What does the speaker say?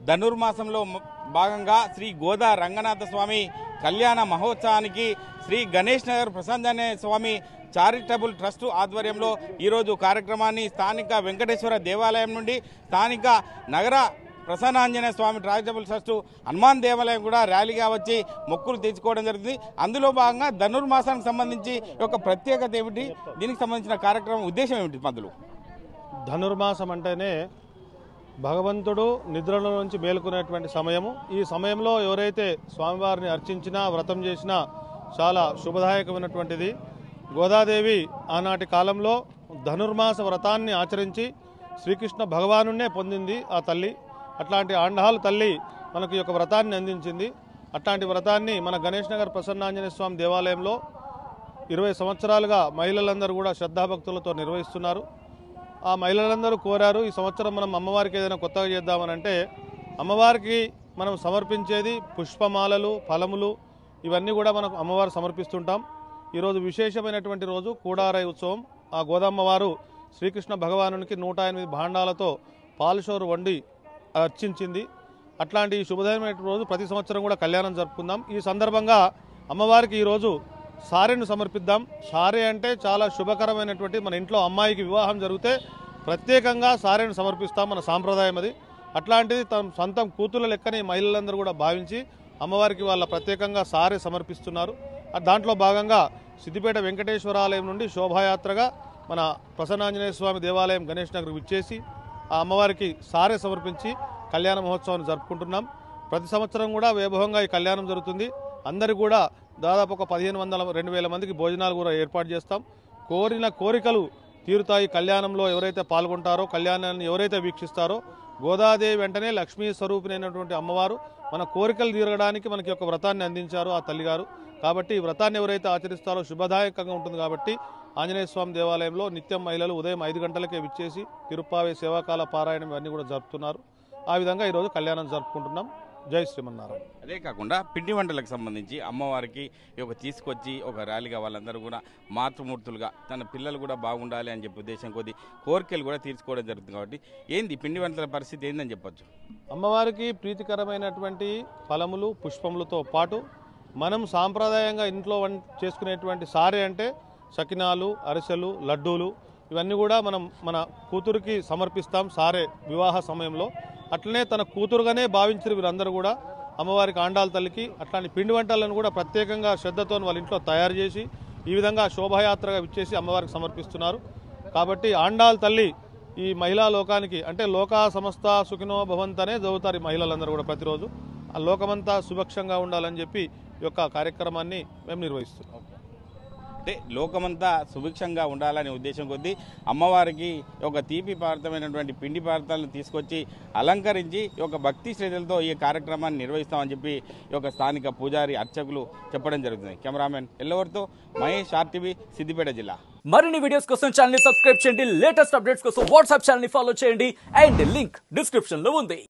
ధనుర్మాసంలో భాగంగా శ్రీ గోదా రంగనాథ స్వామి కళ్యాణ మహోత్సవానికి శ్రీ గణేష్ నగర్ ప్రసన్నాంజనేయ స్వామి చారిటబుల్ ట్రస్ట్ ఆధ్వర్యంలో ఈరోజు కార్యక్రమాన్ని స్థానిక వెంకటేశ్వర దేవాలయం నుండి స్థానిక నగర ప్రసన్నాంజనేయ స్వామి చారిటబుల్ ట్రస్ట్ హనుమాన్ దేవాలయం కూడా ర్యాలీగా వచ్చి మొక్కులు తీర్చుకోవడం జరుగుతుంది. అందులో భాగంగా ధనుర్మాసానికి సంబంధించి ఒక ప్రత్యేకత ఏమిటి, దీనికి సంబంధించిన కార్యక్రమం ఉద్దేశం ఏమిటి? పంతులు, ధనుర్మాసం అంటేనే భగవంతుడు నిద్రలో నుంచి మేలుకునేటువంటి సమయము. ఈ సమయంలో ఎవరైతే స్వామివారిని అర్చించినా వ్రతం చేసినా చాలా శుభదాయకమైనటువంటిది. గోదాదేవి ఆనాటి కాలంలో ధనుర్మాస వ్రతాన్ని ఆచరించి శ్రీకృష్ణ భగవానున్నే పొందింది ఆ తల్లి. అట్లాంటి ఆండాలు తల్లి మనకు ఈ యొక్క వ్రతాన్ని అందించింది. అట్లాంటి వ్రతాన్ని మన గణేష్ నగర్ ప్రసన్నాంజనేయ స్వామి దేవాలయంలో 20 సంవత్సరాలుగా మహిళలందరూ కూడా శ్రద్ధాభక్తులతో నిర్వహిస్తున్నారు. ఆ మహిళలందరూ కోరారు, ఈ సంవత్సరం మనం అమ్మవారికి ఏదైనా కొత్తగా చేద్దామని. అంటే అమ్మవారికి మనం సమర్పించేది పుష్పమాలలు, ఫలములు, ఇవన్నీ కూడా మనకు అమ్మవారు సమర్పిస్తుంటాం. ఈరోజు విశేషమైనటువంటి రోజు కూడారై ఉత్సవం. ఆ గోదమ్మవారు శ్రీకృష్ణ భగవానునికి 108 భాండాలతో పాలుషోరు వండి అర్చించింది. అట్లాంటి శుభదైనమైన రోజు ప్రతి సంవత్సరం కూడా కళ్యాణం జరుపుకుందాం. ఈ సందర్భంగా అమ్మవారికి ఈరోజు సారెను సమర్పిద్దాం. సారె అంటే చాలా శుభకరమైనటువంటి, మన ఇంట్లో అమ్మాయికి వివాహం జరిగితే ప్రత్యేకంగా సారెను సమర్పిస్తాం, మన సాంప్రదాయం అది. అట్లాంటిది తమ సొంతం కూతుళ్ళ లెక్కని మహిళలందరూ కూడా భావించి అమ్మవారికి వాళ్ళ ప్రత్యేకంగా సారె సమర్పిస్తున్నారు. దాంట్లో భాగంగా సిద్దిపేట వెంకటేశ్వరాలయం నుండి శోభాయాత్రగా మన ప్రసన్నాంజనేయ స్వామి దేవాలయం గణేష్ నగర్ విచ్చేసి ఆ అమ్మవారికి సారె సమర్పించి కళ్యాణ మహోత్సవాన్ని జరుపుకుంటున్నాం. ప్రతి సంవత్సరం కూడా వైభవంగా ఈ కళ్యాణం జరుగుతుంది. అందరికీ కూడా దాదాపు ఒక 1500-2000 మందికి భోజనాలు కూడా ఏర్పాటు చేస్తాం. కోరిన కోరికలు తీరుతాయి. కళ్యాణంలో ఎవరైతే పాల్గొంటారో, కళ్యాణాన్ని ఎవరైతే వీక్షిస్తారో, గోదాదేవి వెంటనే లక్ష్మీ స్వరూపిణైనటువంటి అమ్మవారు మన కోరికలు తీరడానికి మనకి ఒక వ్రతాన్ని అందించారు ఆ తల్లిగారు. కాబట్టి ఈ వ్రతాన్ని ఎవరైతే ఆచరిస్తారో శుభదాయకంగా ఉంటుంది. కాబట్టి ఆంజనేయ స్వామి దేవాలయంలో నిత్యం మహిళలు ఉదయం 5 గంటలకే విచ్చేసి తిరుప్పావే సేవాకాల పారాయణం ఇవన్నీ కూడా జరుపుతున్నారు. ఆ విధంగా ఈరోజు కళ్యాణం జరుపుకుంటున్నాం. జై శ్రీమన్నారాయణ. అదే కాకుండా పిండి వంటలకు సంబంధించి అమ్మవారికి తీసుకొచ్చి ఒక ర్యాలీగా వాళ్ళందరూ కూడా మాతృమూర్తులుగా తన పిల్లలు కూడా బాగుండాలి అని చెప్పి ఉద్దేశం కొద్ది కోరికలు కూడా తీర్చుకోవడం జరుగుతుంది. కాబట్టి ఏంది పిండి వంటల పరిస్థితి ఏందని చెప్పొచ్చు? అమ్మవారికి ప్రీతికరమైనటువంటి ఫలములు, పుష్పములతో పాటు మనం సాంప్రదాయంగా ఇంట్లో చేసుకునేటువంటి సారె అంటే సకినాలు, అరిసెలు, లడ్డూలు, ఇవన్నీ కూడా మనం మన కూతురికి సమర్పిస్తాం సారె వివాహ సమయంలో. అట్లనే తన కూతురుగానే భావించారు వీరందరూ కూడా అమ్మవారికి, ఆండాల తల్లికి. అట్లాంటి పిండి వంటలను కూడా ప్రత్యేకంగా శ్రద్ధతో వాళ్ళ ఇంట్లో తయారు చేసి ఈ విధంగా శోభాయాత్రగా విచ్చేసి అమ్మవారికి సమర్పిస్తున్నారు. కాబట్టి ఆండాల తల్లి ఈ మహిళా లోకానికి, అంటే లోకా సమస్త సుఖినో భవంతనే చదువుతారు ఈ మహిళలందరూ కూడా ప్రతిరోజు. ఆ లోకమంతా సుభిక్షంగా ఉండాలని చెప్పి ఈ యొక్క కార్యక్రమాన్ని మేము నిర్వహిస్తున్నాం. అంటే లోకమంతా సుభిక్షంగా ఉండాలనే ఉద్దేశం కొద్దీ అమ్మవారికి ఒక తీపి పదార్థమైనటువంటి పిండి పదార్థాలను తీసుకొచ్చి అలంకరించి ఒక భక్తి శ్రద్ధలతో ఈ కార్యక్రమాన్ని నిర్వహిస్తామని చెప్పి ఒక స్థానిక పూజారి అర్చకులు చెప్పడం జరుగుతుంది. కెమెరామెన్ ఎల్లవరితో మహేష్, RTV, సిద్దిపేట జిల్లా. మరిన్ని వీడియోస్ కోసం ఛానల్ ని సబ్స్క్రైబ్ చేయండి. లేటెస్ట్ అప్డేట్స్ కోసం వాట్సాప్ ఛానల్ ని ఫాలో చేయండి. అండ్ లింక్ డిస్క్రిప్షన్ లో ఉంది.